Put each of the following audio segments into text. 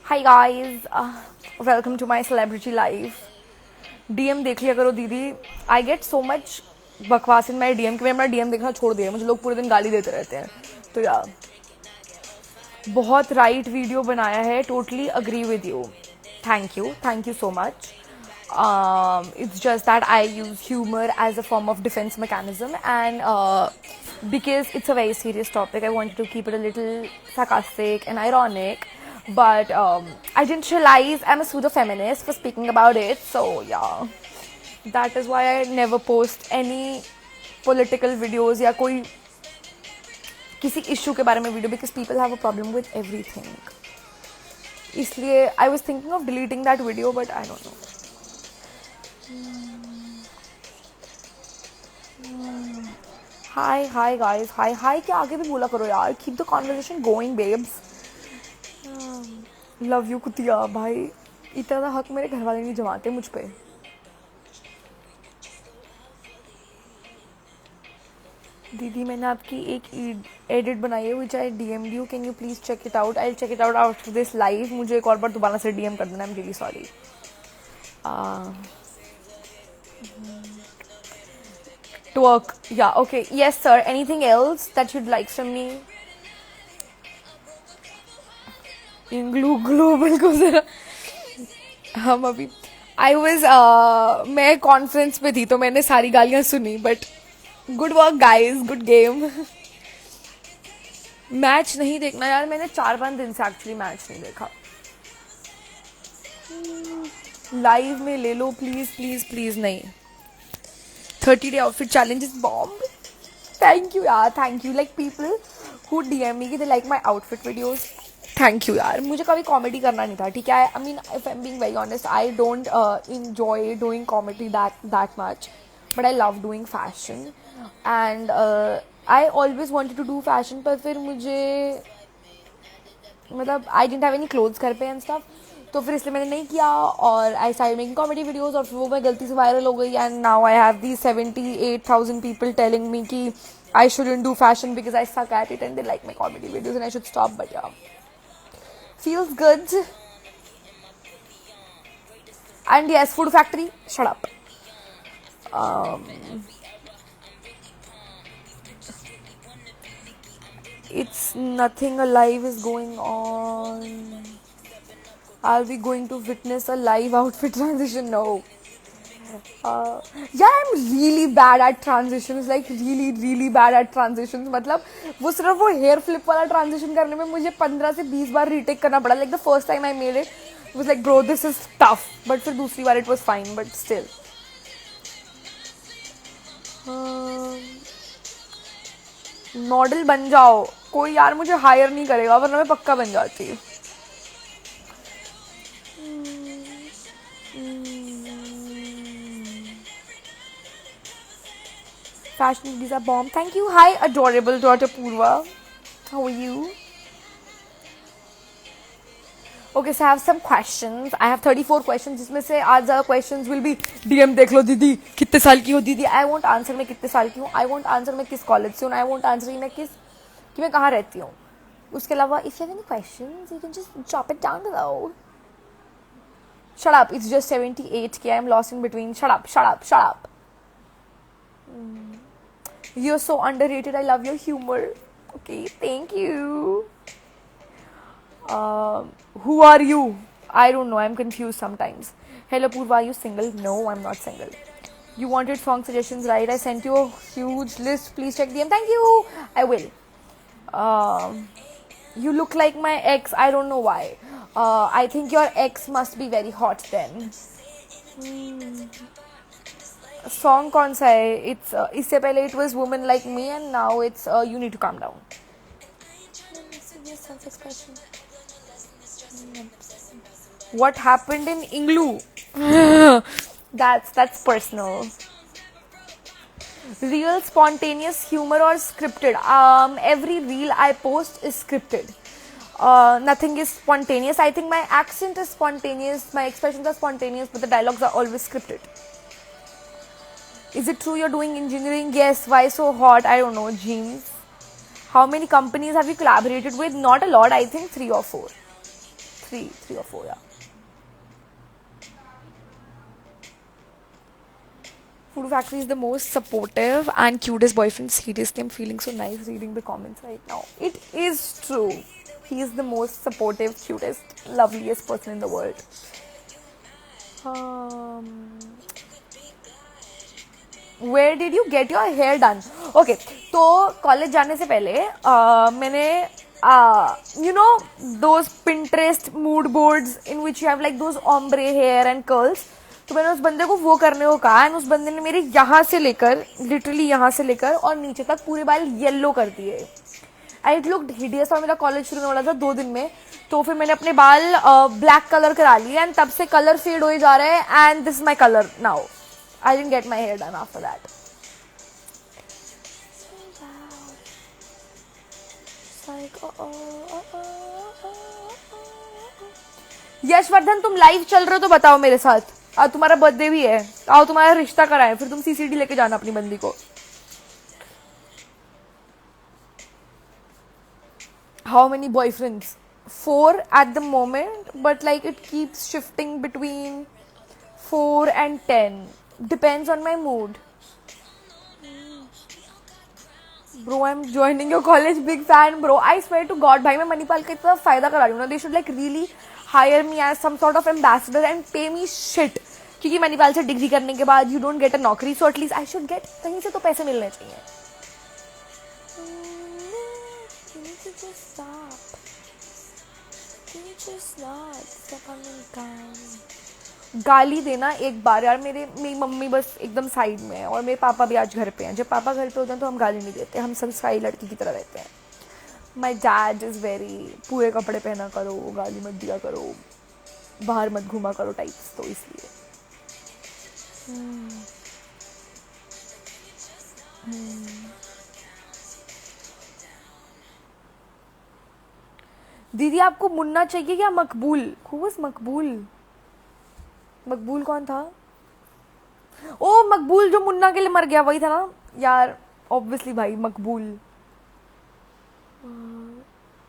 Hi guys, welcome to my celebrity life. DM देख लिया करो दीदी. I get so much बकवास in my DM कि मैं अपना DM देखना छोड़ दिया. मुझे लोग पूरे दिन गाली देते रहते हैं. तो यार बहुत राइट वीडियो बनाया है. Totally agree with you. Thank you so much. It's just that I use humor as a form of defense mechanism, and because it's a very serious topic, I wanted to keep it a little sarcastic and ironic. But I didn't realize I'm a pseudo feminist for speaking about it. So yeah, that is why I never post any political videos या कोई किसी issue के बारे में video, because people have a problem with everything. इसलिए I was thinking of deleting that video, but I don't know. Hi guys, hi क्या आगे भी बोला करो यार. Keep the conversation going, babes. Love you कुतिया भाई. इतना हक मेरे घर वाले नहीं जमाते मुझ पे. दीदी मैंने आपकी एक एडिट बनाई है which I DM you. Can you please check it out. I check it out after this live. मुझे एक और बार दोबारा से डीएम कर देना. I am really sorry. Twerk. Yeah, okay. Yes, sir. Anything else that you'd like from me? Global को जरा हम अभी मैं कॉन्फ्रेंस पे थी तो मैंने सारी गालियां सुनी. But good work guys, good game. Match नहीं देखना यार. मैंने 4-5 दिन से एक्चुअली मैच नहीं देखा. लाइव में ले लो प्लीज प्लीज प्लीज. नहीं 30-day outfit challenge is bomb. Thank you यार, thank you. Like people who DM me कि they like my outfit videos. Thank you यार. मुझे कभी कॉमेडी करना नहीं था, ठीक है. I mean, if I'm being very honest, I don't enjoy doing comedy that much, but I love doing fashion, and I always wanted to do fashion. पर फिर मुझे मतलब I didn't have any clothes घर पे and stuff. तो फिर इसलिए मैंने नहीं किया और I started making comedy videos और फिर वो मैं गलती से वायरल हो गई. And now I have the 78,000 people telling me कि I shouldn't do fashion because I suck at it and they like my comedy videos and I should stop. But yeah feels good. And yes, Food Factory, shut up. It's nothing alive is going on. Are we going to witness a live outfit transition? No. Yeah, I'm really bad at transitions. Like really bad at transitions. मतलब वो सिर्फ वो hair flip वाला transition करने में मुझे 15 से 20 बार retake करना पड़ा. Like the first time I made it was like bro this is tough. But फिर दूसरी बार it was fine. But still. Model बन जाओ. कोई यार मुझे हायर नहीं करेगा वरना मैं पक्का बन जाती. Fashion is a bomb. Thank you. Hi, adorable daughter Purva. How are you? Okay, so I have some questions. I have 34 questions. जिसमें से आज ज़्यादा questions will be DM देख लो दीदी कितने साल की हो दीदी. I won't answer मैं कितने साल की हूँ. I won't answer मैं किस कॉलेज से हूँ. I won't answer कि मैं कहाँ रहती हूँ. उसके अलावा if you have any questions, you can just drop it down below. Shut up. It's just 78K. I'm lost in between. Shut up. You're so underrated. I love your humor. Okay, thank you. Who are you? I don't know. I'm confused sometimes. Hello, Purva. Are you single? No, I'm not single. You wanted song suggestions, right? I sent you a huge list. Please check them. Thank you. I will. You look like my ex. I don't know why. I think your ex must be very hot then. Song कौन सा है? It's इससे पहले it was women like me and now it's you need to calm down. What happened in Inglu? That's personal. Real spontaneous humor or scripted? Every reel I post is scripted. Nothing is spontaneous. I think my accent is spontaneous, my expressions are spontaneous, but the dialogues are always scripted. Is it true you're doing engineering? Yes. Why so hot? I don't know. Jeans. How many companies have you collaborated with? Not a lot. I think 3 or 4. 3 or 4, yeah. Food Factory is the most supportive and cutest boyfriend. Seriously, I'm feeling so nice reading the comments right now. It is true. He is the most supportive, cutest, loveliest person in the world. Where did you get your hair done? Okay, तो college जाने से पहले मैंने you know those Pinterest mood boards in which you have like those ombre hair and curls. तो मैंने उस बंदे को वो करने को कहा एंड उस बंदे ने मेरे यहाँ से लेकर लिटरली यहाँ से लेकर और नीचे तक पूरे बाल येलो कर दिए. एंड इट लुक्ड हिडियस और मेरा कॉलेज शुरू होने वाला था 2 दिन में. तो फिर मैंने अपने बाल ब्लैक कलर करा लिए एंड तब से कलर फेड हो जा रहे हैं and this is my colour now. I didn't get my hair done after that. Yashvardhan तुम लाइव चल रहे हो तो बताओ मेरे साथ. तुम्हारा बर्थडे भी है, आओ तुम्हारा रिश्ता कराए, फिर तुम सीसीडी लेके जाना अपनी बंदी को. How many boyfriends? 4 at the moment, but like it keeps shifting between 4 and 10. Depends on my mood. Bro, I'm joining your college. Big fan, bro. I swear to God, भाई मैं मणिपाल का इतना फायदा करा रही हूँ ना. They should like really hire me as some sort of ambassador and pay me shit. क्योंकि मणिपाल से डिग्री करने के बाद you don't get a नौकरी, so at least I should get कहीं से तो पैसे मिलने चाहिए. गाली देना एक बार यार. मेरी मम्मी बस एकदम साइड में है और मेरे पापा भी आज घर पे हैं. जब पापा घर पे होते हैं तो हम गाली नहीं देते, हम संस्कारी लड़की की तरह रहते हैं. माई डैड इज़ वेरी पूरे कपड़े पहना करो, गाली मत दिया करो, बाहर मत घुमा करो टाइप्स. तो इसलिए दीदी आपको मुन्ना चाहिए क्या? मकबूल. हु वाज मकबूल? मकबूल कौन था? ओ मकबूल जो मुन्ना के लिए मर गया, वही था ना यार. ऑब्वियसली भाई मकबूल.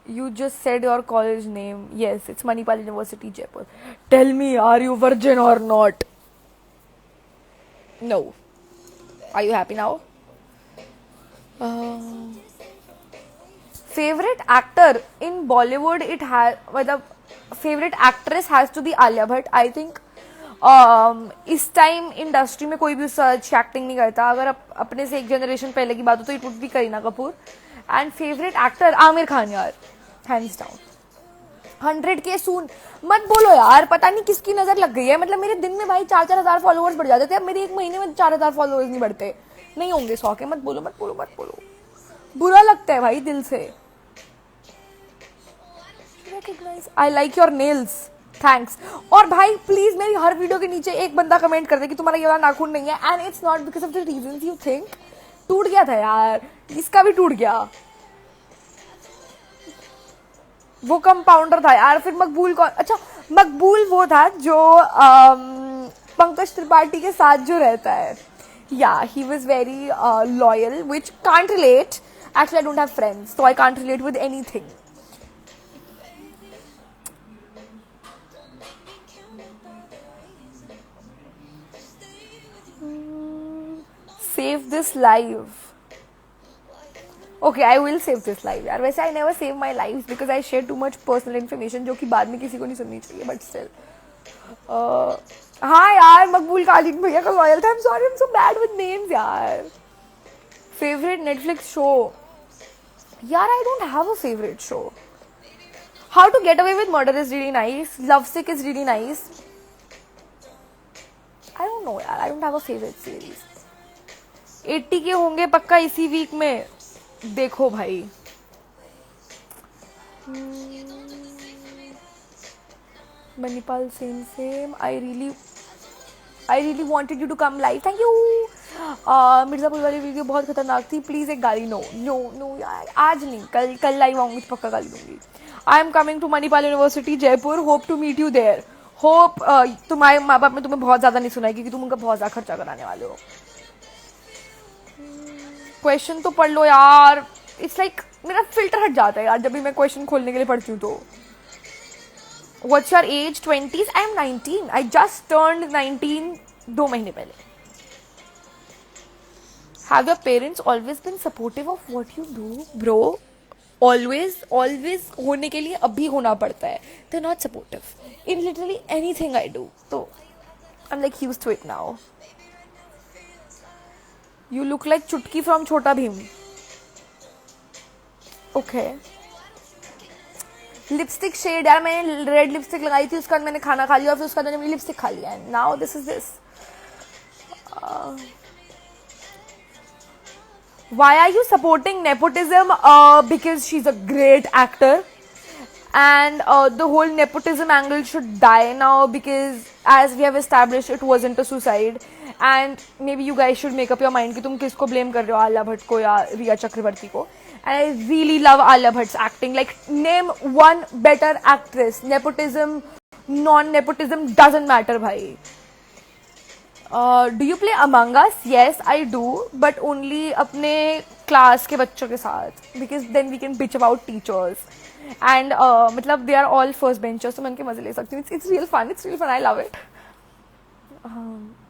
You just said your college name. Yes, it's Manipal University, Jaipur. Tell me, are you virgin or not? No. Are you happy now? Favorite actor in Bollywood? It has, the favorite actress has to be Alia Bhatt. I think इस time industry में कोई भी उससे अच्छी acting नहीं करता. अगर अपने से एक जनरेशन पहले की बात हो तो it would be Kareena Kapoor. And favourite actor Aamir Khan यार, हैंड्स डाउन. 100K सून मत बोलो यार, पता नहीं किसकी नजर लग गई है. मतलब मेरे दिन में भाई 4-4 हज़ार फॉलोअर्स बढ़ जाते थे, अब मेरे एक महीने में 4,000 फॉलोअर्स नहीं बढ़ते. नहीं होंगे 100 के. मत बोलो मत बोलो मत बोलो, बुरा लगता है भाई दिल से. I like your nails, thanks. और भाई प्लीज मेरी हर वीडियो के नीचे एक बंदा कमेंट कर दे कि तुम्हारा ये वाला नाखून नहीं है. And it's not because of the reasons you think. टूट गया था यार, इसका भी टूट गया. वो कंपाउंडर था यार. फिर मकबूल कौन? अच्छा मकबूल वो था जो पंकज त्रिपाठी के साथ जो रहता है. या he was very loyal, which can't relate. Actually I don't have friends, so I can't relate with anything. Save this live. Okay, I will save this live यार. वैसे I never save my lives because I share too much personal information जो कि बाद में किसी को नहीं सुननी चाहिए. But still, हाँ यार मकबूल कालिक भैया का लॉयल था. I'm sorry, I'm so bad with names यार. Favorite Netflix show? यार I don't have a favorite show. How to Get Away with Murder is really nice. Lovesick is really nice. I don't know यार, I don't have a favourite series. 80 के होंगे पक्का इसी week में. देखो भाई. Manipal same. I really wanted you to come live. Thank you. Mirzapur वाली video बहुत खतरनाक थी. प्लीज एक गाली. नो यार, आज नहीं, कल लाइव आऊंगी तो पक्का गाली दूंगी. I am coming to Manipal university Jaipur. Hope to meet you there. Hope तुम्हारे माँ बाप ने तुम्हें बहुत ज्यादा नहीं सुना है क्योंकि तुम उनका बहुत ज्यादा खर्चा कराने वाले हो. क्वेश्चन तो पढ़ लो यार. इट्स लाइक मेरा फिल्टर हट जाता है यार जब भी मैं क्वेश्चन खोलने के लिए पढ़ती हूँ तो. What's your age? 20s. I am 19. I just turned 19 2 महीने पहले. Have your parents always been supportive of what you do? Bro, always होने के लिए अभी होना पड़ता है. They're not supportive in literally anything I do. So I'm like used to it now. You look like Chutki from Chhota Bheem. Okay. Lipstick shade यार, मैंने red lipstick लगाई थी, उसके बाद मैंने खाना खा लिया और फिर उसके बाद मैंने लिपस्टिक खा लिया. And now this is this. Why are you supporting nepotism? Because she is a great actor and the whole nepotism angle should die now because as we have established it wasn't a suicide. And maybe you guys should make up your mind कि तुम किसको blame कर रहे हो, आलिया भट्ट को या रिया चक्रवर्ती को. And I really love Alia Bhatt's acting. Like, name one better actress. Nepotism, non-nepotism doesn't matter, bhai. Do you play Among Us? Yes, I do, but only अपने class के बच्चों के साथ, because then we can bitch about teachers. And मतलब they are all first benchers, तो मैं उनके मजे ले सकती हूँ. It's real fun. I love it.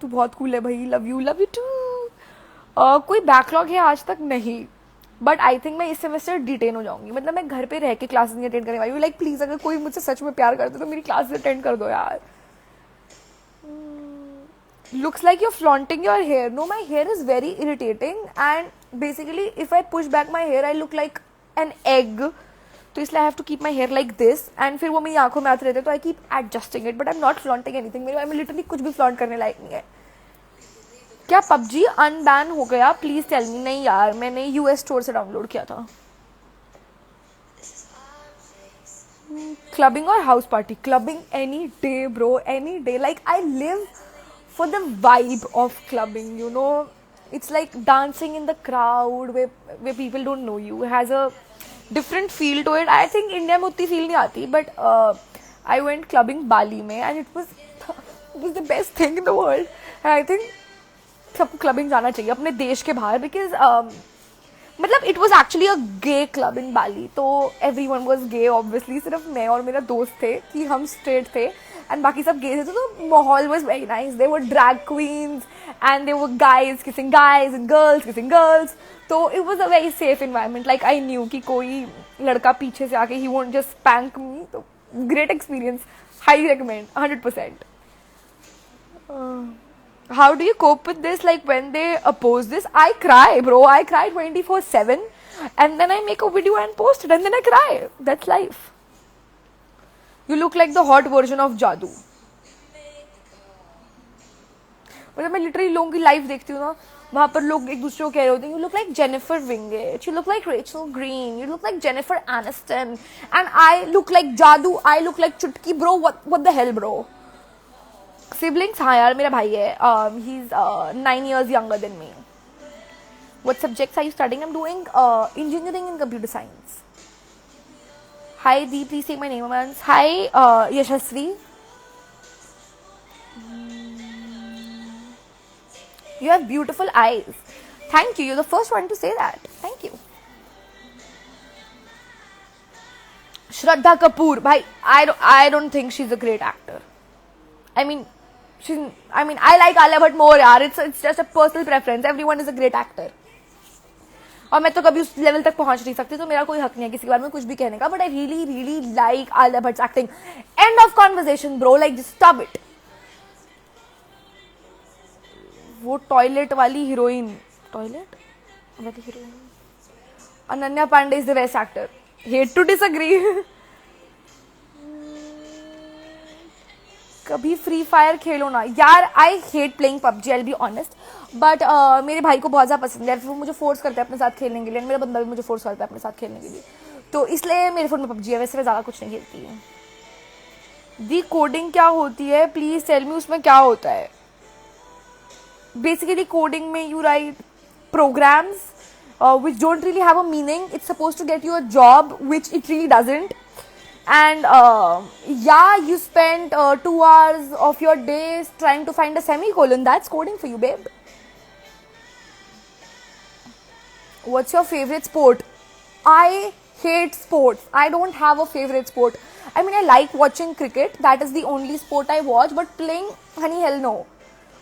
तू बहुत cool है भाई. Love you too. कोई backlog है आज तक नहीं. बट आई थिंक मैं इस सेमेस्टर डिटेन हो जाऊंगी. मतलब मैं घर पे रह के क्लासेस नहीं अटेंड करने वाली हूँ. लाइक प्लीज अगर कोई मुझसे सच में प्यार करते तो मेरी क्लासेस अटेंड कर दो यार. Looks like you flaunting your hair. No, my hair is very irritating and basically if I push back my hair I look like an egg. तो इसलिए I have to keep my hair like this and फिर वो मेरी आंखों में आते रहते. तो I keep adjusting it but I am not flaunting anything. मेरे में लिटरली कुछ भी फ्लॉन्ट करने लायक नहीं है. क्या पबजी अनबैन हो गया? Please tell me. नहीं यार, मैंने यूएस स्टोर से डाउनलोड किया था. क्लबिंग और house party? Clubbing any day bro, any day. Like I live for the vibe of clubbing, you know. It's like dancing in the crowd way people don't know you. Has a different feel to it. I think India में उतनी feel नहीं आती but I went clubbing Bali में and it was the best thing in the world. And I think सबको clubbing जाना चाहिए अपने देश के बाहर बिकॉज मतलब it was actually a gay club in Bali. तो everyone was gay obviously. सिर्फ मैं और मेरा दोस्त थे कि हम स्ट्रेट थे एंड बाकी सब गे थे. तो माहौल was very nice. They were drag queens and they were guys kissing guys and girls kissing girls. तो it was a very safe environment. Like I knew कि कोई लड़का पीछे से आके ही वोंट जस्ट स्पैंक मी. तो great experience. High recommend 100%. How do you cope with this? Like when they oppose this, I cry, bro. I cry 24/7, and then I make a video and post it, and then I cry. That's life. You look like the hot version of Jadoo. मतलब मैं literally लोगों की life देखती हूँ ना, वहाँ पर लोग एक दूसरे को कह रहे होते हैं you look like Jennifer Winget, you look like Rachel Green, you look like Jennifer Aniston, and I look like Jadu, I look like Chutki. Bro what the hell bro. Siblings? हाँ यार, मेरा भाई है. He is 9 years younger than me. What subjects are you studying? I'm doing engineering and computer science. Hi Dee, please take my name once. Hi Yashasvi. You have beautiful eyes. Thank you. You're the first one to say that. Thank you. Shraddha Kapoor. Bhai, I don't think she's a great actor. I mean, I like Alia Bhatt more यार. It's just a personal preference. Everyone is a great actor. और मैं तो कभी उस level तक पहुंच नहीं सकती तो मेरा कोई हक नहीं है किसी के बारे में कुछ भी कहने का. But I really really like Alia Bhatt's acting. End of conversation bro. Like just stop it. वो टॉयलेट वाली हीरोइन, टॉयलेट वाली heroine Ananya Pandey is the best actor. Hate to disagree. कभी फ्री फायर खेलो ना यार. I hate playing PUBG, I will be honest. But मेरे भाई को बहुत ज़्यादा पसंद है, फिर वो मुझे फोर्स करता है अपने साथ खेलने के लिए. मेरा बंदा भी मुझे फोर्स करता है अपने साथ खेलने के लिए, तो इसलिए मेरे फ़ोन में पबजी है. वैसे मैं ज़्यादा कुछ नहीं खेलती हूँ. दी कोडिंग क्या होती है, प्लीज़ टेल मी, उसमें क्या होता है? बेसिकली कोडिंग में you right programs which don't really have a meaning. It's supposed to get you a job which it really doesn't. And yeah, you spent 2 hours of your days trying to find a semicolon. That's coding for you, babe. What's your favorite sport? I hate sports. I don't have a favorite sport. I mean, I like watching cricket. That is the only sport I watch. But playing, honey, hell no.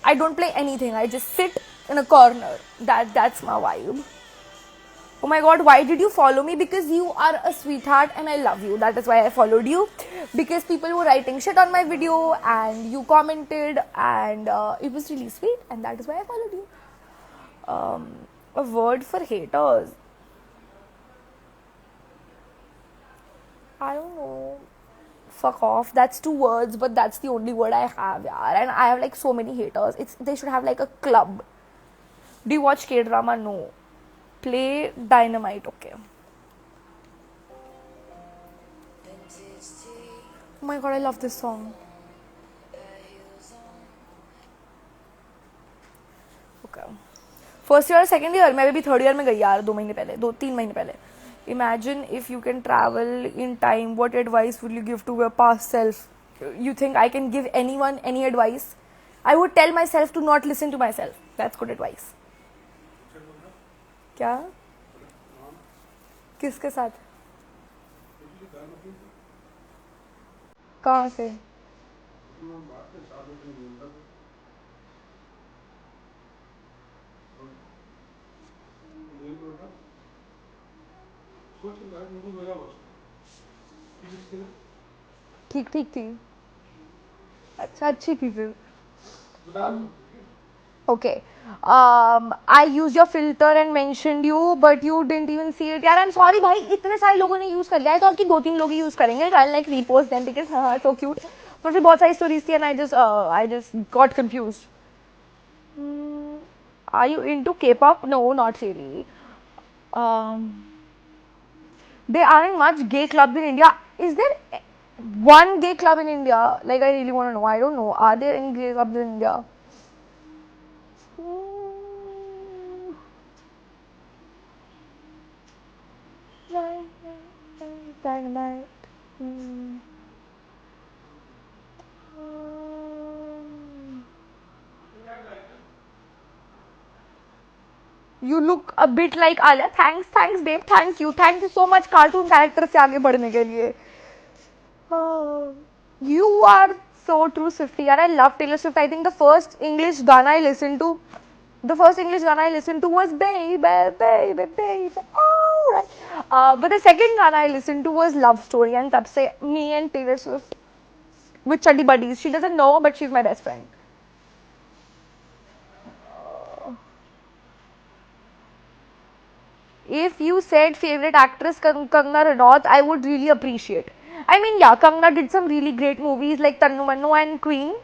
I don't play anything. I just sit in a corner. That's my vibe. Oh my god, why did you follow me? Because you are a sweetheart and I love you. That is why I followed you. Because people were writing shit on my video and you commented and it was really sweet, and that is why I followed you. A word for haters. I don't know. Fuck off. That's 2 words, but that's the only word I have, yaar. And I have like so many haters. They should have like a club. Do you watch K-drama? No. Play Dynamite, okay. Oh my god, I love this song. Okay. First year or second year? मैं भी third year में गई यार 2 महीने पहले, 2-3 महीने पहले. Imagine if you can travel in time, what advice would you give to your past self? You think I can give anyone any advice? I would tell myself to not listen to myself. That's good advice. क्या? किसके साथ? कहाँ से? ठीक ठीक थी. अच्छा, अच्छी थी फिर. Okay. I used your filter and mentioned you, but you didn't even see it. यार, I'm sorry भाई, इतने सारे लोगों ने use कर लिया है, तो आपकी 2-3 लोग ही use करेंगे. I'll like repost them because हाँ, so cute. पर फिर बहुत सारी stories थी and I just got confused. Are you into K-pop? No, not really. There aren't much gay clubs in India. Is there one gay club in India? Like, I really want to know. I don't know. Are there any gay clubs in India? Dynamite. You look a bit like Alia. Thanks, babe. Thank you so much. Cartoon character से आगे बढ़ने के लिए. You are so true, Swifty. यार, I love Taylor Swift. I think the first English गाना I listened to was Baby, Baby, Baby. Oh, right. But the second गाना I listened to was Love Story, and तब से me and Taylor Swift with Chuddy buddies. She doesn't know, but she's my best friend. If you said favorite actress Kangana Ranaut, I would really appreciate. I mean, yeah, Kangana did some really great movies like Tannu Mannu and Queen,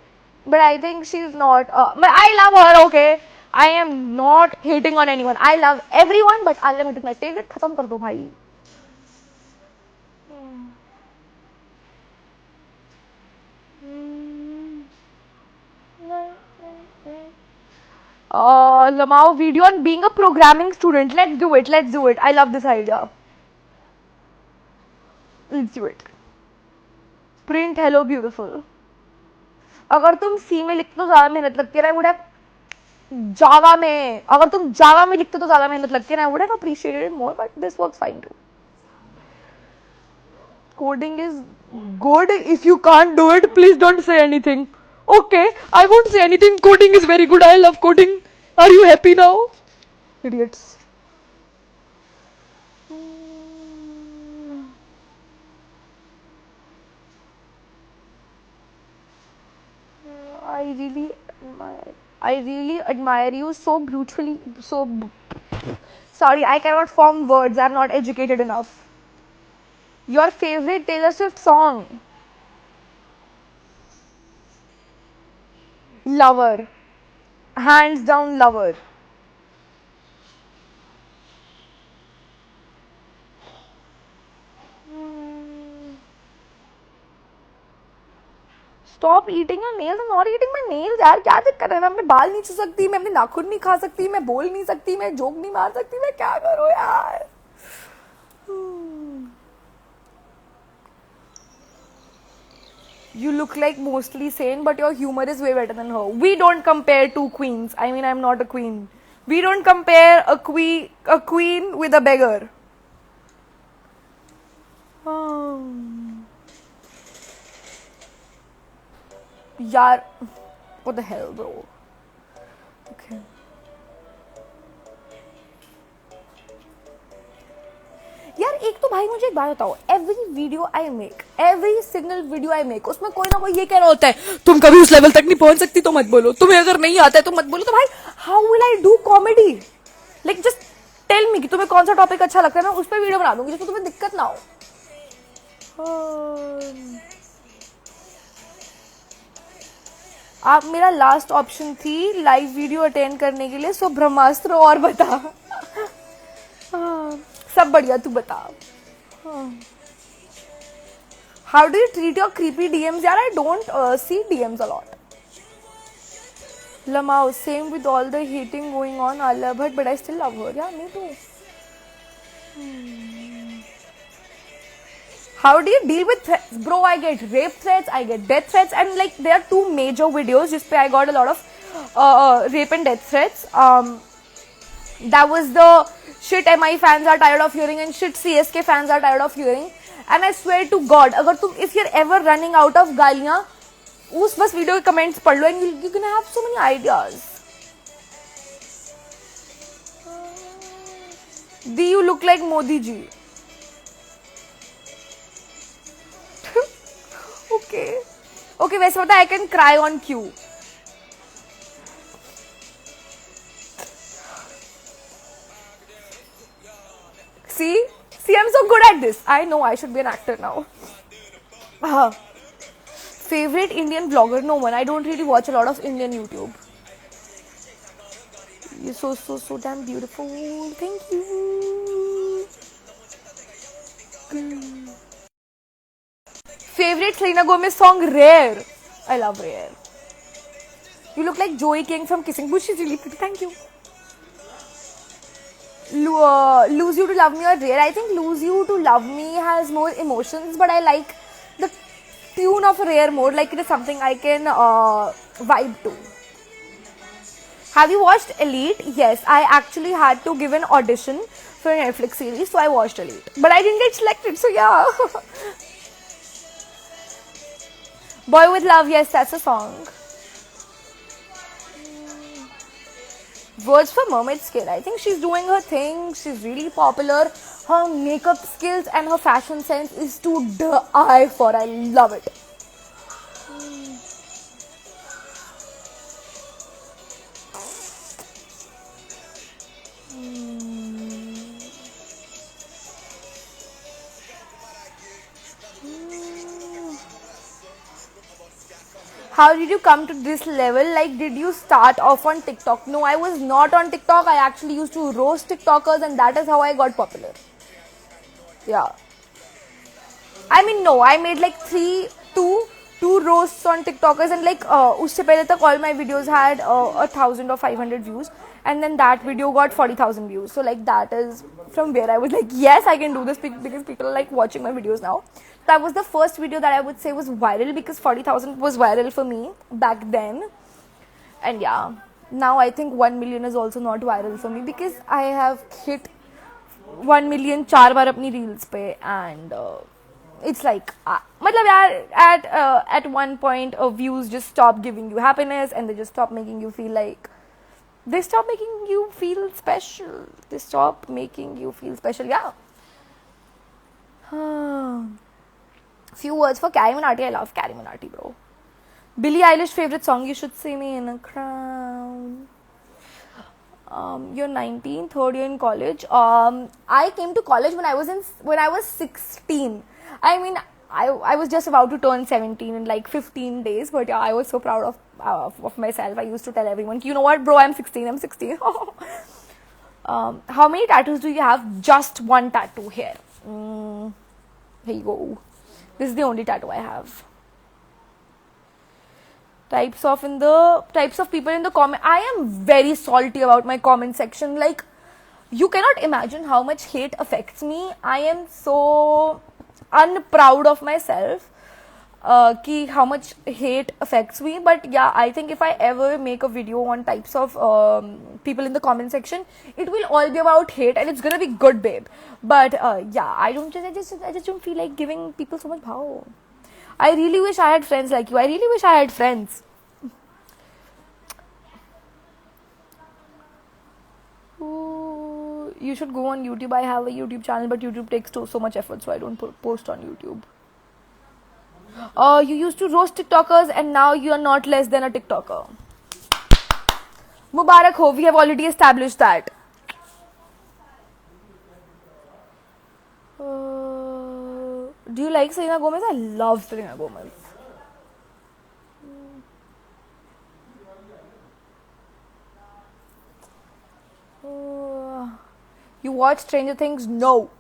but I think she's not. But I love her. Okay, I am not hating on anyone. I love everyone, but Unlimited my favorite. खत्म कर दो भाई. Lamau video on being a programming student. Let's do it. Let's do it. I love this idea. Let's do it. Print hello beautiful. अगर तुम सी में लिखते तो ज़्यादा मेहनत लगती है. I would have जावा में, अगर तुम जावा में लिखते तो ज़्यादा मेहनत लगती है. I would have appreciated it more, but this works fine too. Coding is good. If you can't do it, please don't say anything. Okay, I won't say anything. Coding is very good. I love coding. Are you happy now? Idiots. I really admire you so brutally. Sorry, I cannot form words. I'm not educated enough. Your favorite Taylor Swift song? Lover. Hands down lover. Stop eating your nails. I'm not eating my nails यार, क्या दिक्कत है? मैं अपने बाल नहीं छू सकती, मैं अपने नाखून नहीं खा सकती, मैं बोल नहीं सकती, मैं जोक नहीं मार सकती, मैं क्या करूँ यार? You look like mostly sane, but your humor is way better than her. We don't compare two queens. I mean, I'm not a queen. We don't compare a queen with a beggar. यार, what the hell, bro? Okay. यार एक तो भाई मुझे एक बात बताओ, every single video I make, उसमें कोई ना कोई ये कह रहा होता है तुम कभी उस लेवल तक नहीं पहुंच सकती तो मत बोलो, तुम्हें अगर नहीं आता है तो मत बोलो। तो भाई how will I do comedy? Like just tell me कि तुम्हें कौन सा टॉपिक अच्छा लगता है, मैं उस पर वीडियो बना दूंगी जिसमें तुम्हें दिक्कत ना हो। आप मेरा लास्ट ऑप्शन थी लाइव वीडियो अटेंड करने के लिए, सो ब्रह्मास्त्र और बता। सब बढ़िया, तू बता। How do you treat your creepy DMs? यार I don't see DMs a lot. Lamau, same with all the hating going on. I love her, but I still love her. Yeah, me too. How do you deal with threats? Bro, I get rape threats, I get death threats, and like there are two major videos just where I got a lot of rape and death threats. That was the shit MI fans are tired of hearing and shit CSK fans are tired of hearing. And I swear to God, अगर तुम if you're ever running out of गालियाँ, उस बस video के comments पढ़ लो and you can have so many ideas. Do you look like Modi ji? Okay, वैसे पता है I can cry on cue. See, I'm so good at this. I know I should be an actor now. Favorite Indian vlogger? No one. I don't really watch a lot of Indian YouTube. You're so damn beautiful. Thank you. Favorite Selena Gomez song? Rare. I love Rare. You look like Joey King from Kissing Booth. She's really pretty. Thank you. Lose You to Love Me or Rare? I think Lose You to Love Me has more emotions, but I like the tune of Rare more. Like it is something I can vibe to. Have you watched Elite? Yes, I actually had to give an audition for a Netflix series, so I watched Elite. But I didn't get selected, so yeah. Boy with Love, yes, that's a song. Words for Mermaid Scale. I think she's doing her thing. She's really popular. Her makeup skills and her fashion sense is to die for. I love it. How did you come to this level? Like, did you start off on TikTok? No, I was not on TikTok. I actually used to roast TikTokers, and that is how I got popular. Yeah. I mean, no, I made like two roasts on TikTokers, and like usse pehle tak all my videos had 1,000 or 500 views, and then that video got 40,000 views. So like that is from where I was like, yes, I can do this because people are like watching my videos now. That was the first video that I would say was viral because 40,000 was viral for me back then. And yeah, now I think 1 million is also not viral for me because I have hit 1 million 4 बार अपनी reels पे, and it's like मतलब यार at one point views just stop giving you happiness and they just stop making you feel like they stop making you feel special. They stop making you feel special. Yeah. Few words for Carrie Minati. I love Carrie Minati, bro. Billie Eilish favorite song? You should see me in a crown. You're 19, third year in college. I came to college when I was 16. I mean, I was just about to turn 17 in like 15 days. But yeah, I was so proud of of myself. I used to tell everyone, you know what, bro, I'm 16. I'm 16. How many tattoos do you have? Just one tattoo here. Here you go. This is the only tattoo I have. Types of people in the comment. I am very salty about my comment section. Like, you cannot imagine how much hate affects me. I am so unproud of myself. How much hate affects me. But yeah, I think if I ever make a video on types of people in the comment section, it will all be about hate, and it's gonna be good, babe. But yeah, I just don't feel like giving people so much power. I really wish I had friends like you. I really wish I had friends. Ooh, you should go on YouTube. I have a YouTube channel, but YouTube takes so much effort, so I don't post on YouTube. You used to roast TikTokers, and now you are not less than a TikToker. Mubarak ho, we have already established that. Do you like Selena Gomez? I love Selena Gomez. You watch Stranger Things? No.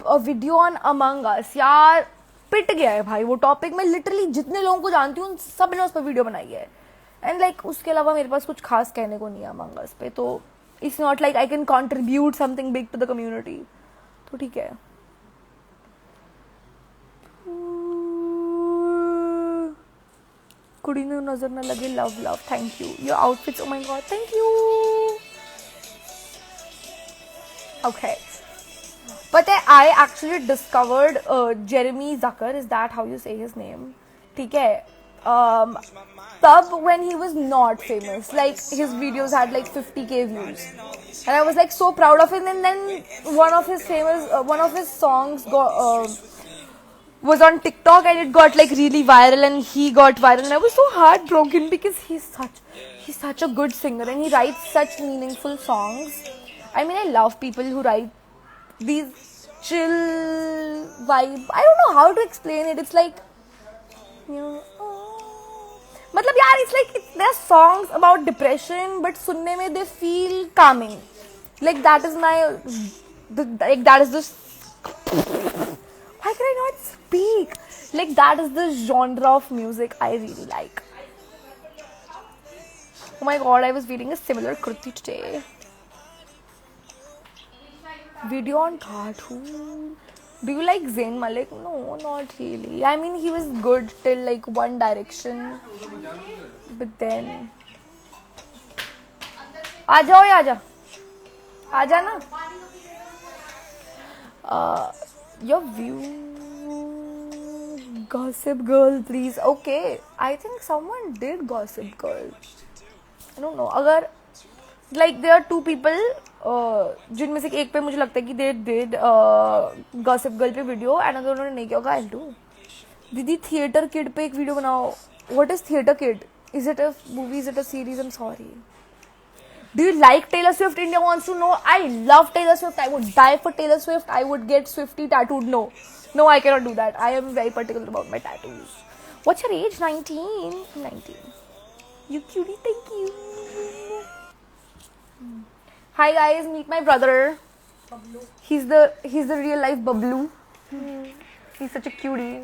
A video on Among Us. यार पिट गया है भाई वो topic. मैं literally जितने लोगों को जानती हूँ सब ने उस पर वीडियो बनाई है. एंड लाइक उसके अलावा मेरे पास कुछ खास कहने को नहीं है Among Us पे. तो it's not like I can contribute something big to the community. तो ठीक है. कुड़ी ने नजर न लगे. Love love. Thank you. Your outfits. Oh my God. Thank you. Okay. But I actually discovered Jeremy Zucker. Is that how you say his name? ठीक है. Tub when he was not famous. Like his videos had like 50k views, and I was like so proud of him. And then one of his songs was on TikTok, and it got like really viral, and he got viral, and I was so heartbroken because he's such a good singer, and he writes such meaningful songs. I mean, I love people who write these chill vibe. I don't know how to explain it. It's like, you know, matlab yaar, it's like they're songs about depression, but sunne mein they feel calming. Like that is that is the why can I not speak? Like that is the genre of music I really like. Oh my god, I was reading a similar Kruti today. Video on cartoon. Do you like Zayn Malik? No, not really. I mean, he was good till like One Direction, but then आजा ओए आजा आजा ना. Your view. Gossip Girl, please. Okay, I think someone did Gossip Girl. I don't know. अगर like there are two people जिनमें से एक पे मुझे लगता है कि they did Gossip Girl पे वीडियो, एंड अगर उन्होंने नहीं किया होगा I'll do. दीदी थिएटर किड पे एक वीडियो बनाओ. What is Theater Kid? Is it a movie? Is it a series? I'm sorry. Do you like Taylor Swift? India wants to know. I love Taylor Swift. I would die for Taylor Swift. I would get Swiftie tattooed. No, I cannot do that. I am very particular about my tattoos. What's your age? 19. 19. You cutie. Thank you. Hi guys, meet my brother. Bablu. He's the real life Bablu. He's such a cutie.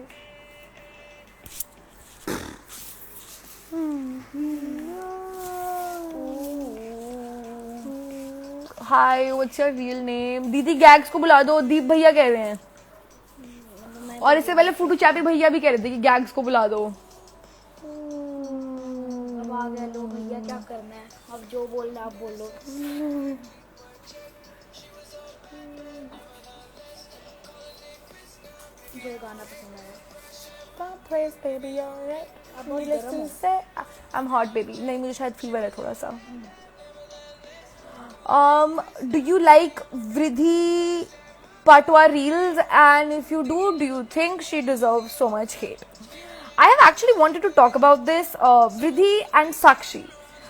Hi, what's your real name? दीदी gags को बुला दो. दीप भैया कह रहे हैं. और इससे पहले फूटू चापी भैया भी कह रहे थे कि गैग्स को बुला दो. अब आ गए लो भैया, क्या करना है. अब जो बोलना आप बोलो. मुझे गाना पसंद आया. Please baby, alright. I'm hot baby. नहीं, मुझे शायद फीवर है थोड़ा सा. Do you like Vridhi Patwa reels? And if you do you think she deserves so much hate? I have actually wanted to talk about this. Vridhi and Sakshi.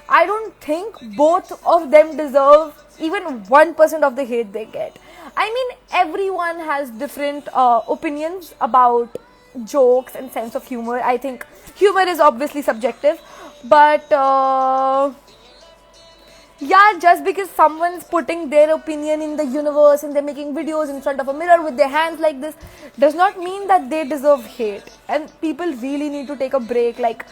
I don't think both of them deserve even 1% of the hate they get. I mean, everyone has different opinions about jokes and sense of humor. I think humor is obviously subjective, but yeah, just because someone's putting their opinion in the universe and they're making videos in front of a mirror with their hands like this does not mean that they deserve hate. And people really need to take a break. Like,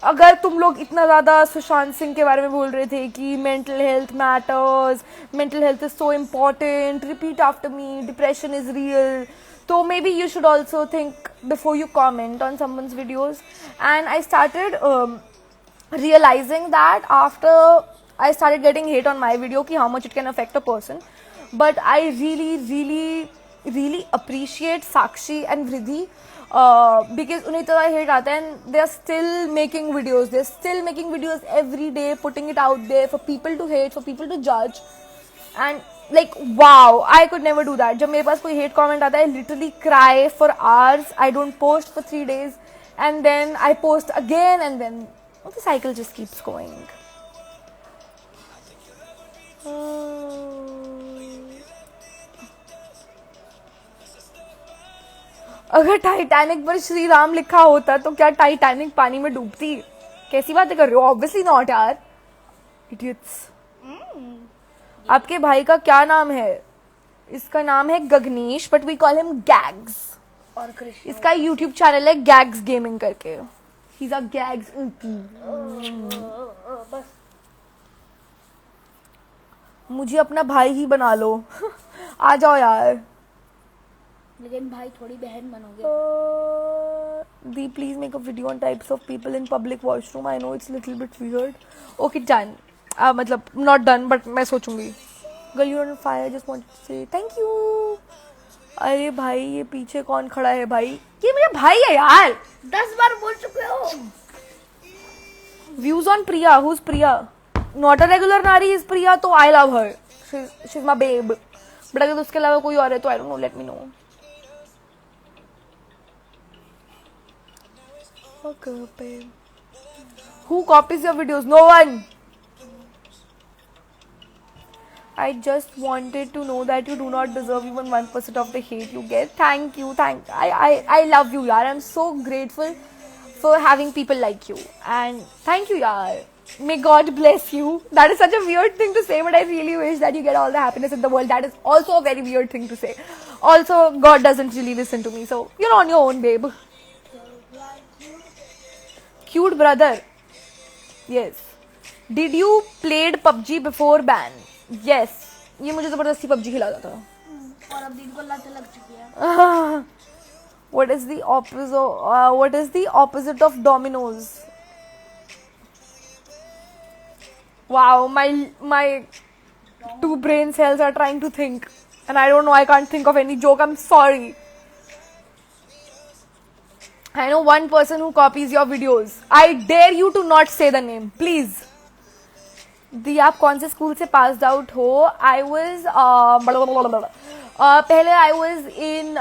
अगर तुम लोग इतना ज़्यादा सुशांत सिंह के बारे में बोल रहे थे कि mental health matters, mental health is so important, repeat after me, depression is real, so maybe you should also think before you comment on someone's videos. And I started realizing that after I started getting hate on my video कि how much it can affect a person. But I really appreciate Sakshi and Vridhi because उन्हें इतना hate आता है and they are still making videos. They're still making videos every day, putting it out there for people to hate, for people to judge. And like wow, I could never do that. जब मेरे पास कोई hate comment आता है, I literally cry for hours. I don't post for 3 days and then I post again and then the cycle just keeps going. अगर Titanic पर श्री राम लिखा होता तो क्या टाइटैनिक पानी में डूबती? कैसी बातें कर रहे हो? ऑब्वियसली नॉट यार, इडियट्स. आपके भाई का क्या नाम है? इसका नाम है Gaganesh, but we call him Gags. और कृष्ण इसका यूट्यूब चैनल है गैग्स गेमिंग करके. He is a Gags. बस मुझे अपना भाई ही बना लो. आ जाओ यार. लेकिन भाई थोड़ी बहन बनोगे. Dee, please make a video on types of people in public washroom. I know it's a little bit weird. Okay, done. मतलब not done, but मैं सोचूंगी. Girl, you're on fire. Just wanted to say thank you. अरे भाई, ये पीछे कौन खड़ा है भाई? ये मेरा भाई है यार. 10 बार बोल चुके हो. Views on Priya. Who's Priya? Not a regular Nari is Priya, तो I love her. She's my babe. But अगर उसके अलावा कोई और है तो I don't know. Let me know. Okay, babe. Who copies your videos? No one. I just wanted to know that you do not deserve even 1% of the hate you get. Thank you. I love you, yaar. I'm so grateful for having people like you. And thank you, yaar. May God bless you. That is such a weird thing to say, but I really wish that you get all the happiness in the world. That is also a very weird thing to say. Also, God doesn't really listen to me, so you're on your own, babe. Cute brother. Yes. Did you played PUBG before ban? Yes. ये मुझे जबरदस्ती PUBG खिलाता था. और अब दीदी को लत लग चुकी है. What is the opposite of Domino's? Wow, my two brain cells are trying to think, and I don't know. I can't think of any joke. I'm sorry. I know one person who copies your videos. I dare you to not say the name, please. दी, आप कौन से school से pass out हो? I was पहले I was in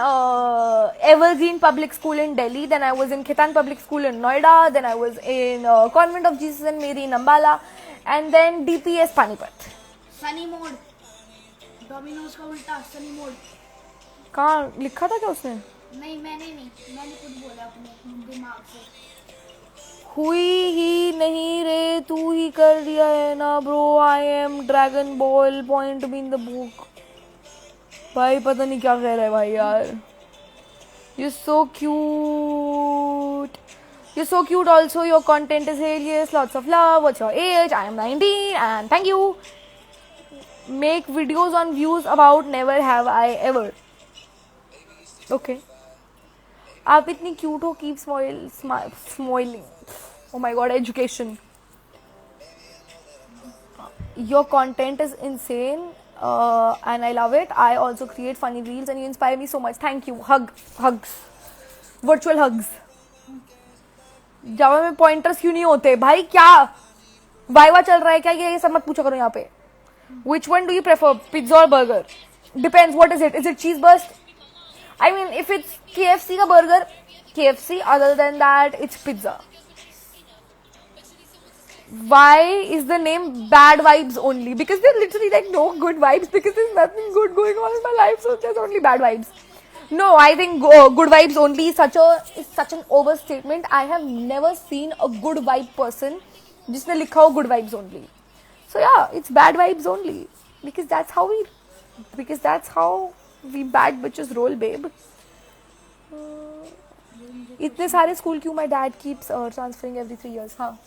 Evergreen Public School in Delhi, then I was in Khaitan Public School in Noida, then I was in Convent of Jesus and Mary in Ambala, and then DPS Panipat. Sunny mode. Domino's का उल्टा Sunny mode. कहाँ लिखा था क्या उसने? नहीं, मैंने खुद बोला अपने दिमाग से. हुई ही नहीं रे, तू ही कर दिया है ना bro. I am dragon ball point be in the book. भाई पता नहीं क्या कह रहा है भाई यार. You so cute. You're so cute also. Your content is hilarious. Lots of love. What's your age? I am 19 and thank you. Make videos on views about never have I ever. Okay. आप इतनी cute हो. Keep smiling. Oh my god, education. Your content is insane and I love it. I also create funny reels and you inspire me so much. Thank you. Hugs. Virtual hugs. जावा में pointers क्यों नहीं होते भाई? क्या viva चल रहा है क्या? ये सब मत पूछा करो यहाँ पे. Which one do you prefer, pizza or burger? Depends. What is it? Is it cheese burst? I mean, if it's KFC का burger, KFC. Other than that, it's pizza. why is the name Bad Vibes Only? Because there's literally like no good vibes, because there's nothing good going on in my life, so there's only bad vibes. No, I think good vibes only is such an overstatement. I have never seen a good vibe person जिसने लिखा हो good vibes only. So yeah, it's bad vibes only, because that's how we bad bitches roll, babe. इतने सारे school क्यों? My dad keeps transferring every 3 years. हाँ,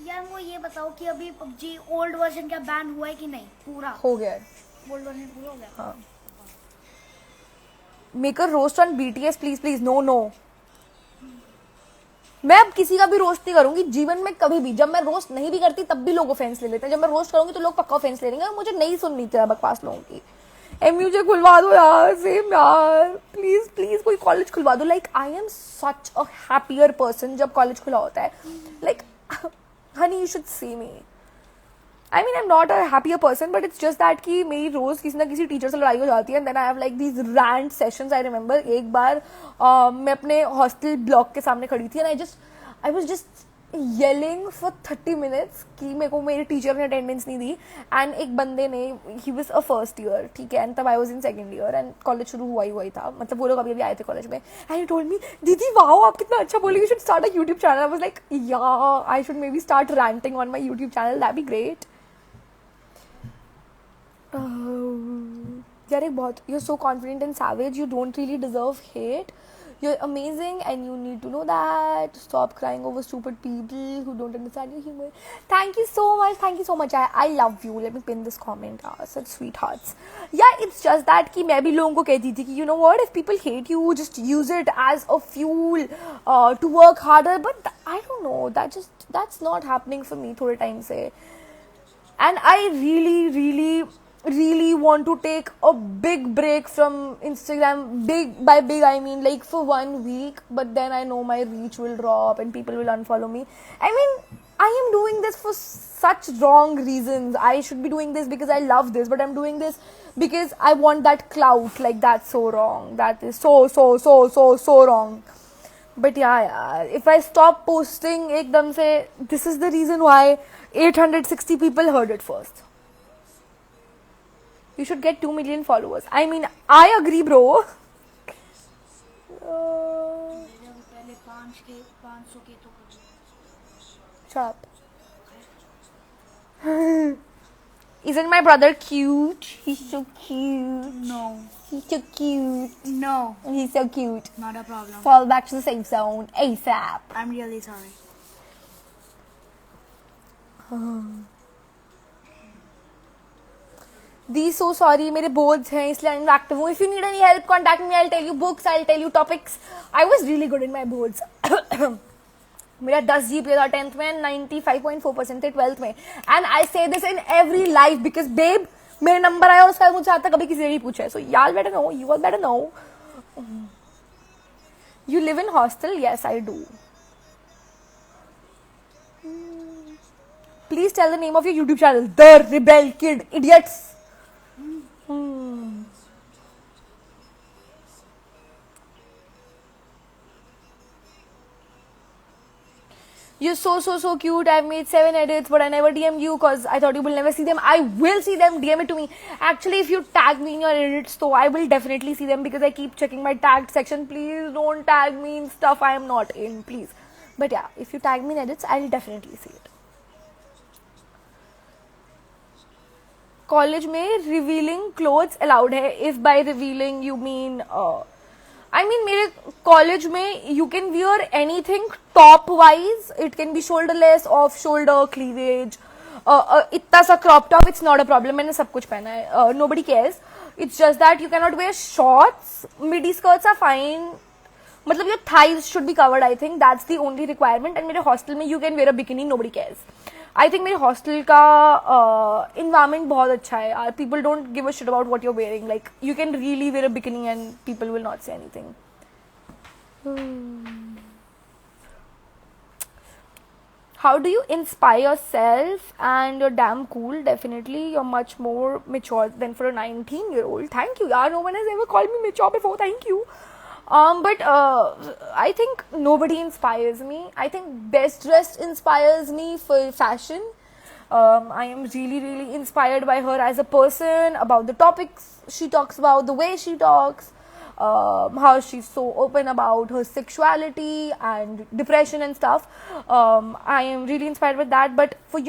यार वो ये बताओ कि अभी पबजी ओल्ड वर्जन का बैन हुआ है कि नहीं पूरा? हो गया है. ओल्ड वर्जन पूरा हो गया? हाँ. Make a roast on BTS, please. No. मैं अब किसी का भी रोस्ट नहीं करूंगी जीवन में कभी भी. जब मैं रोस्ट नहीं भी करती तब भी लोग ऑफेंस ले लेते हैं. जब मैं रोस्ट करूंगी तो लोग पक्का ऑफेंस ले लेंगे. मुझे नहीं सुननी चाहिए बकवास लोगों की. मुझे खुलवा दो यार, सेम यार, प्लीज कोई कॉलेज खुलवा दो. Like I am such a happier person जब कॉलेज खुला होता है. Like Honey, you should see me. I mean, I'm not a happier person, but it's just that कि मेरी रोज किसी ना किसी टीचर से लड़ाई हो जाती है. And then I have like these rant sessions. I remember एक बार मैं अपने हॉस्टल ब्लॉक के सामने खड़ी थी and I was just yelling for 30 minutes कि मेरे को मेरे टीचर ने अटेंडेंस नहीं दी. And एक बंदे ने, he was a first year, ठीक है, and तब I was in second year and college शुरू हुआ ही था. मतलब वो लोग अभी आए थे कॉलेज में. And he told me, दीदी वाओ आप कितना अच्छा बोले, you should start a YouTube channel. I was like, yeah, I should maybe start ranting on my YouTube channel. That'd be great. यार एक बहुत, you're so confident and savage, you don't really deserve hate. You're amazing and you need to know that. Stop crying over stupid people who don't understand your humor. Thank you so much. I love you. Let me pin this comment. Such sweethearts. Yeah, it's just that कि मैं भी लोगों को कहती थी कि you know what, if people hate you, just use it as a fuel to work harder. But I don't know, that's not happening for me थोड़े time से. And I really want to take a big break from Instagram. By big I mean like for 1 week, but then I know my reach will drop and people will unfollow me. I mean, I am doing this for such wrong reasons. I should be doing this because I love this, but I'm doing this because I want that clout. Like, that's so wrong. That is so wrong. But yeah, if I stop posting ekdam se, this is the reason why 860 people heard it first. You should get 2 million followers. I mean, I agree, bro. पहले 500 के तो Shut up. Isn't my brother cute? He's so cute. No. He's so cute. No. He's so cute. Not a problem. Fall back to the safe zone ASAP. I'm really sorry. दी so sorry, मेरे boards हैं इसलिए inactive हूँ. If you need any help contact me. I tell you books, I tell you topics. I was really good in my boards. मेरा 10 GPA था 10th में, 95.4% थे 12th में. And I say this in every life because babe मेरे नंबर आया और उसका मुझे आज तक कभी किसी ने नहीं पूछा है. सो y'all better know, you all better know. You live in hostel? Yes, I do. Please tell the name of your YouTube channel. The Rebel Kid. Idiots. You're so cute. I've made 7 edits, but I never DM you because I thought you will never see them. I will see them. DM it to me. Actually, if you tag me in your edits, so I will definitely see them because I keep checking my tagged section. Please don't tag me in stuff I am not in, please. But yeah, if you tag me in edits, I'll definitely see it. College में revealing clothes allowed है. If by revealing you mean I mean मेरे college में you can wear anything top wise. It can be shoulderless, off shoulder, cleavage, इतना सा crop top. It's not a problem. मैंने सब कुछ पहना है. Nobody cares. It's just that you cannot wear shorts. Midi skirts are fine. मतलब your thighs should be covered. I think that's the only requirement. And मेरे hostel में you can wear a bikini. Nobody cares. I think मेरे hostel का environment बहुत अच्छा है. People don't give a shit about what you're wearing. Like, you can really wear a bikini and people will not say anything. How do you inspire yourself? And you're damn cool. Definitely, you're much more mature than for a 19-year-old. Thank you, yaar. No one has ever called me mature before. Thank you. But I think nobody inspires me. I think Best Dressed inspires me for fashion. I am really, really inspired by her as a person, about the topics she talks about, the way she talks, how she's so open about her sexuality and depression and stuff. I am really inspired with that. But for,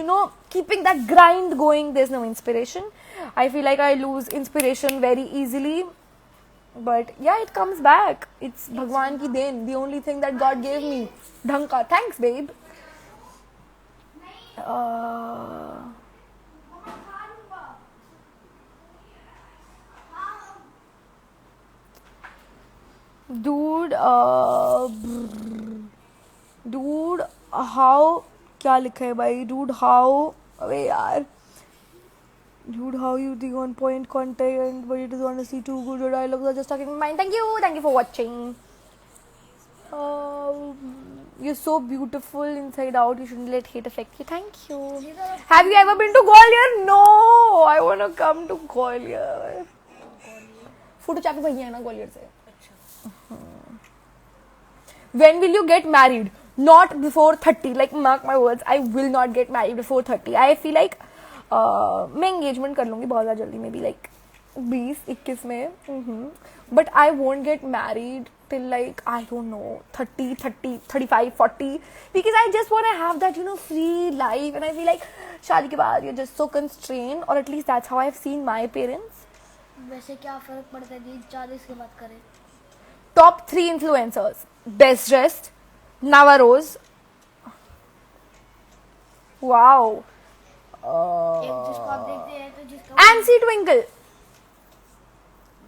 keeping that grind going, there's no inspiration. I feel like I lose inspiration very easily. But yeah, it comes back. It's Bhagwan ki den, the only thing that God gave me. Dhanka. Thanks, babe. Dude, how क्या लिखा है भाई? Dude, how अबे यार. Dude, how you think on point content, but it is honestly too good. Your dialogues are just talking my mind. Thank you for watching. You're so beautiful inside out. You shouldn't let hate affect you. Thank you. Have you ever been to Gwalior? No, I wanna come to Gwalior. Photo चापी भैया है ना ग्वालियर से. When will you get married? Not before 30. Like, mark my words, I will not get married before 30. I feel like मैं engagement कर लूँगी बहुत ज़्यादा जल्दी, मे बी लाइक 20-21 में. But I won't get married till like I don't know 30, 35, 40, because I just want to have that free life. And I feel like शादी के बाद you are just so constrain, और at least that's how I have seen my parents. वैसे क्या फर्क पड़ता है जी 40 की बात करें? टॉप 3 इन्फ्लुएंसर्स: बेस्ट ड्रेस्ड, नावारोज. वाओ. एक जिसको आप देखते हैं तो जिसका एनसी ट्विंकल.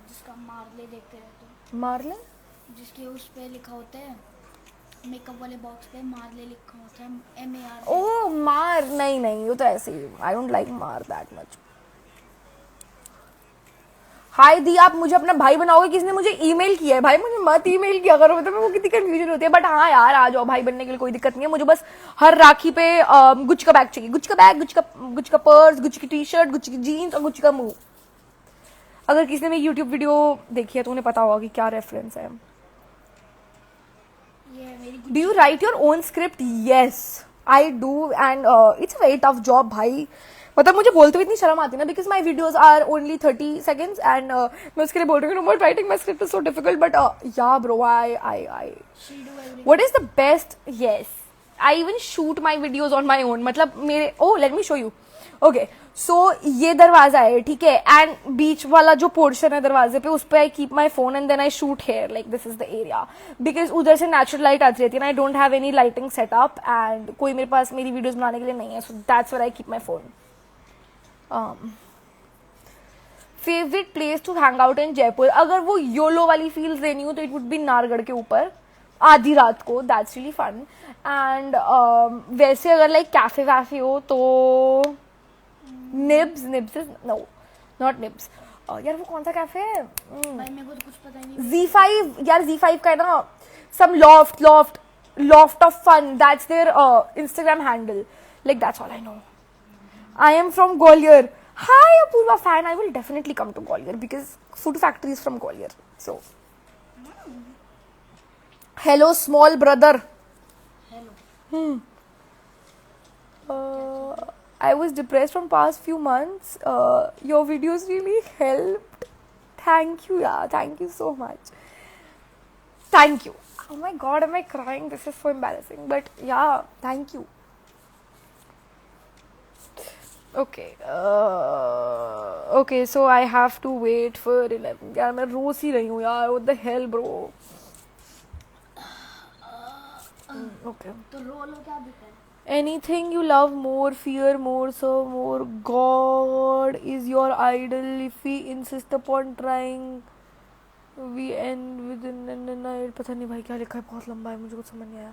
जिसका मार्ले देखते हैं तो मार्ले, जिसके उस पे लिखा होता है मेकअप वाले बॉक्स पे मार्ले लिखा होता है MAR. ओ मार, नहीं वो तो ऐसे ही. आई डोंट लाइक मार दैट मच. हाय दी, आप मुझे अपना भाई बनाओगे? किसने मुझे ईमेल किया है? भाई मुझे मत ईमेल किया करो, मतलब वो कितनी कंफ्यूजन होती है. बट हाँ यार, आ जाओ, भाई बनने के लिए कोई दिक्कत नहीं है. मुझे बस हर राखी पे गुच का बैग चाहिए. गुच का बैग, गुच का पर्स, गुच की टी शर्ट, गुच की जीन्स और गुच का मुंह. अगर किसी ने मेरी यूट्यूब वीडियो देखी है तो उन्हें पता होगा कि क्या रेफरेंस है. Do you right your own script? Yes I do, and it's a very tough job भाई. मतलब मुझे बोलते हुए इतनी शर्म आती है ना, because my videos are only 30 seconds, and मैं उसके लिए बोल रही हूँ writing my script is so difficult. But yeah bro, I what is the best? Yes, I even shoot my videos on my own. मतलब मेरे, let me show you. Okay, so ये दरवाजा है, ठीक है, एंड बीच वाला जो पोर्शन है दरवाजे पे, उस पे I keep my phone and then I shoot here. Like this is the area, because उधर से नेचुरल लाइट आती रहती है ना. I don't have any lighting setup, and कोई मेरे पास मेरी वीडियोज बनाने के लिए नहीं है. So that's where I keep my phone. Favourite place to hang out in Jaipur? अगर वो योलो वाली फील्स देनी हो तो इट वुड बी नारगढ़ के ऊपर आधी रात को. That's really fun. एंड वैसे अगर लाइक कैफे वैफे हो तो Nibs is no, not Nibs. यार वो कौन सा कैफे है? भाई मेरे को तो कुछ पता ही नहीं. Z5. यार Z5 का है ना, some lot of fun. That's their Instagram handle. Like that's all I know. I am from Gwalior. Hi, Apurva fan. I will definitely come to Gwalior because Food Factory is from Gwalior. So, hello, small brother. Hello. I was depressed from past few months. Your videos really helped. Thank you, yeah. Thank you so much. Thank you. Oh my God, am I crying? This is so embarrassing. But yeah, thank you. Okay, so I have to wait for 11. यार मैं रोज ही रही हूँ यार. What the hell, bro? Okay. तो role क्या दिखा है? Anything you love more, fear more, serve more. God is your idol. If we insist upon trying, we end within a night. पता नहीं भाई क्या लिखा है, बहुत लंबा है, मुझे कुछ समझ नहीं आया.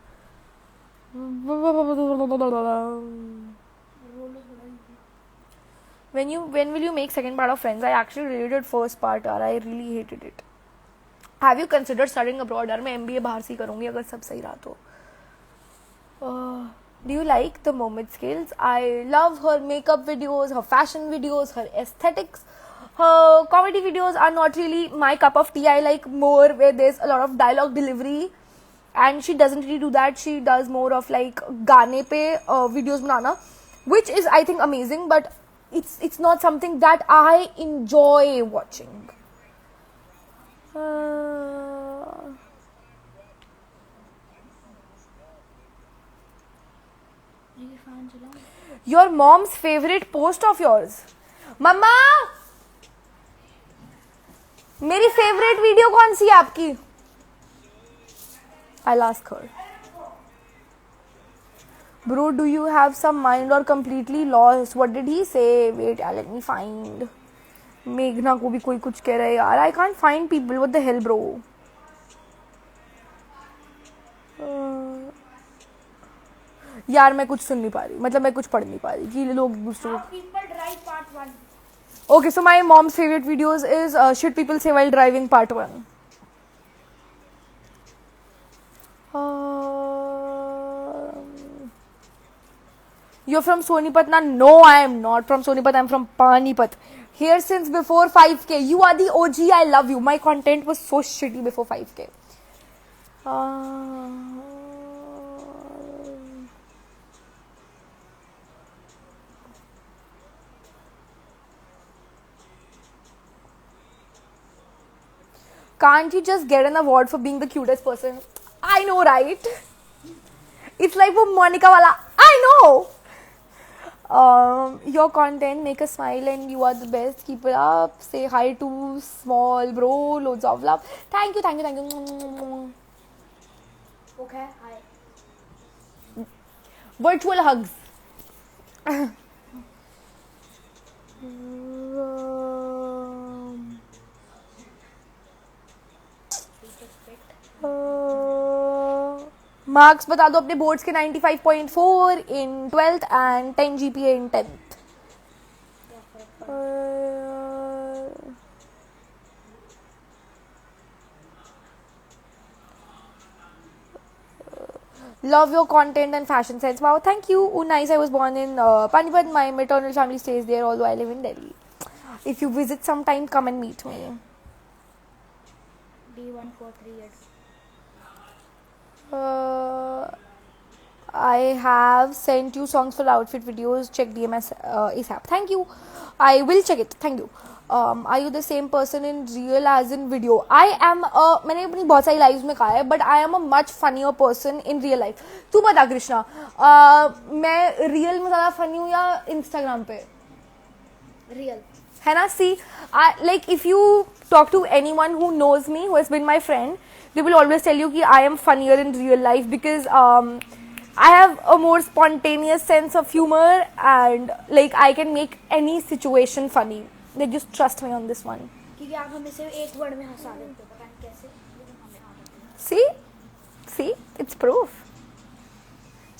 When will you make second part of Friends? I actually deleted first part यार. I really hated it. Have you considered studying abroad? यार मैं MBA बाहर से करूँगी अगर सब सही रहा तो. Do you like the Momit skills? I love her makeup videos, her fashion videos, her aesthetics. her comedy videos are not really my cup of tea. I like more where there's a lot of dialogue delivery, and she doesn't really do that. She does more of like gaane pe videos banana, which is I think amazing, but it's not something that I enjoy watching. ये fan चलाऊं? Your mom's favorite post of yours. मम्मा, मेरी favorite video कौन सी है आपकी? I'll ask her. Bro, do you have some mind or completely lost? What did he say? Wait, let me find. मेघना को भी कोई कुछ कह रहा है यार. I can't find people. What the hell, bro? यार मैं कुछ सुन नहीं पा रही, मतलब मैं कुछ पढ़ नहीं पा रही कि लोग दूसरों. People Drive Part 1. Okay, so my mom's favorite videos is Shit People Say While Driving Part 1. You're from Sonipat na? No, I am not from Sonipat. I'm from Panipat. Here since before 5K. You are the OG. I love you. My content was so shitty before 5K. Can't you just get an award for being the cutest person? I know, right? It's like for Monica wala. I know. Your content make us smile and you are the best. Keep it up. Say hi to small bro. Loads of love. Thank you, thank you, thank you. Okay, hi. Virtual hugs. Marks बता दो अपने boards के 95.4 इन 12th and 10 GPA in 10th. Love your content and fashion sense. Wow, thank you. Oh, nice. I was born in Panipat. My maternal family stays there, although I live in Delhi. If you visit sometime, come and meet me. D143. I have sent you songs for outfit videos. Check DMS ASAP. Thank you. I will check it. Thank you. Are you the same person in real as in video? I am मैंने अपनी बहुत सारी lives में कहा है, but I am a much funnier person in real life. तू बता कृष्णा, मैं real में ज़्यादा funny हूँ या Instagram पे? Real. है ना? See, like if you talk to anyone who knows me, who has been my friend, they will always tell you that I am funnier in real life because I have a more spontaneous sense of humor and like I can make any situation funny. Like just trust me on this one. क्योंकि आप हमें सिर्फ एक word में हंसा देते हो, पता नहीं कैसे, लेकिन हमें आ जाता है. See, it's proof.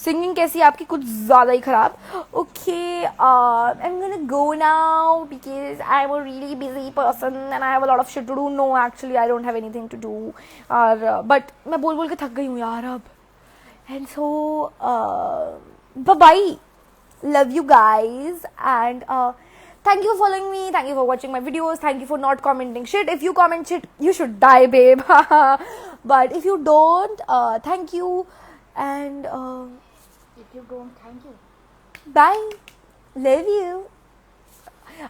Singing कैसी है आपकी? कुछ ज़्यादा ही खराब. Okay, I'm gonna go now because I'm a really busy person and I have a lot of shit to do. No, actually, I don't have anything to do. But मैं बोल के थक गई हूँ यार अब. And so, bye-bye. Love you guys and thank you for following me. Thank you for watching my videos. Thank you for not commenting shit. If you comment shit, you should die, babe. But if you don't, thank you and If you don't, thank you. bye. Love you.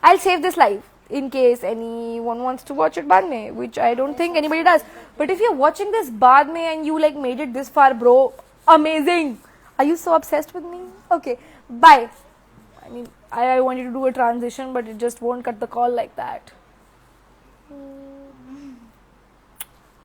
I'll save this live in case anyone wants to watch it बाद में, which I don't think anybody does. But if you're watching this बाद में and you like made it this far, bro, amazing. Are you so obsessed with me? Okay, bye. I mean, I wanted to do a transition, but it just won't cut the call like that.